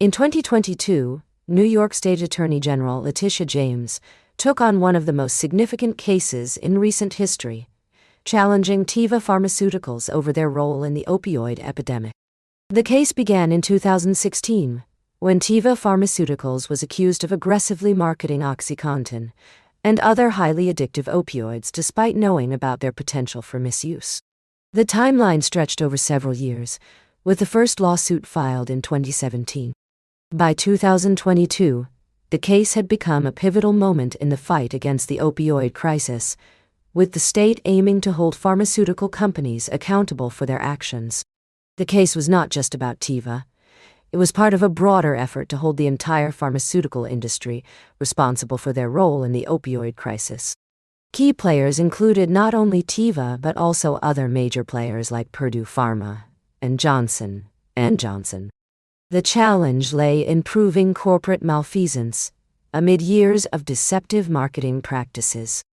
In 2022, New York State Attorney General Letitia James took on one of the most significant cases in recent history, challenging Teva Pharmaceuticals over their role in the opioid epidemic. The case began in 2016, when Teva Pharmaceuticals was accused of aggressively marketing OxyContin and other highly addictive opioids despite knowing about their potential for misuse. The timeline stretched over several years, with the first lawsuit filed in 2017. By 2022, the case had become a pivotal moment in the fight against the opioid crisis, with the state aiming to hold pharmaceutical companies accountable for their actions. The case was not just about Teva. It was part of a broader effort to hold the entire pharmaceutical industry responsible for their role in the opioid crisis. Key players included not only Teva but also other major players like Purdue Pharma and Johnson & Johnson. The challenge lay in proving corporate malfeasance amid years of deceptive marketing practices.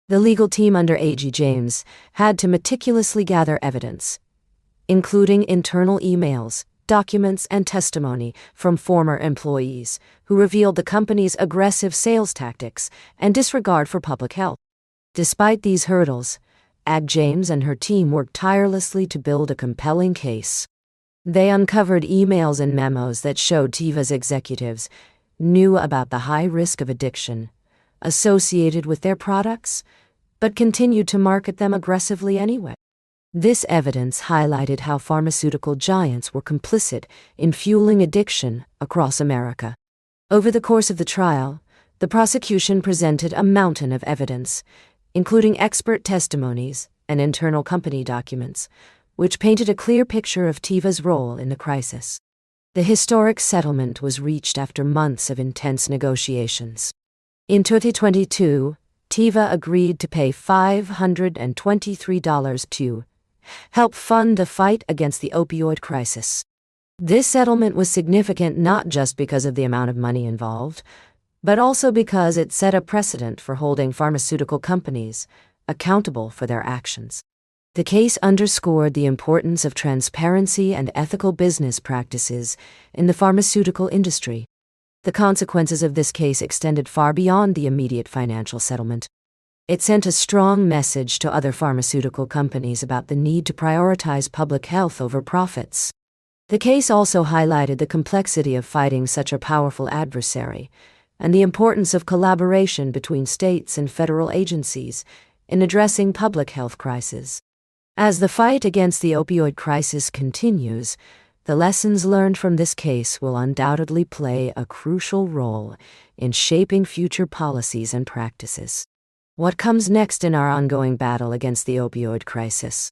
The legal team under AG James had to meticulously gather evidence, including internal emails, documents, and testimony from former employees who revealed the company's aggressive sales tactics and disregard for public health. Despite these hurdles, AG James and her team worked tirelessly to build a compelling case. They uncovered emails and memos that showed Teva's executives knew about the high risk of addiction associated with their products, but continued to market them aggressively anyway. This evidence highlighted how pharmaceutical giants were complicit in fueling addiction across America. Over the course of the trial, the prosecution presented a mountain of evidence, including expert testimonies and internal company documents, which painted a clear picture of Teva's role in the crisis. The historic settlement was reached after months of intense negotiations. In 2022, Teva agreed to pay $523 to help fund the fight against the opioid crisis. This settlement was significant not just because of the amount of money involved, but also because it set a precedent for holding pharmaceutical companies accountable for their actions. The case underscored the importance of transparency and ethical business practices in the pharmaceutical industry. The consequences of this case extended far beyond the immediate financial settlement. It sent a strong message to other pharmaceutical companies about the need to prioritize public health over profits. The case also highlighted the complexity of fighting such a powerful adversary and the importance of collaboration between states and federal agencies in addressing public health crises. As the fight against the opioid crisis continues, the lessons learned from this case will undoubtedly play a crucial role in shaping future policies and practices. What comes next in our ongoing battle against the opioid crisis?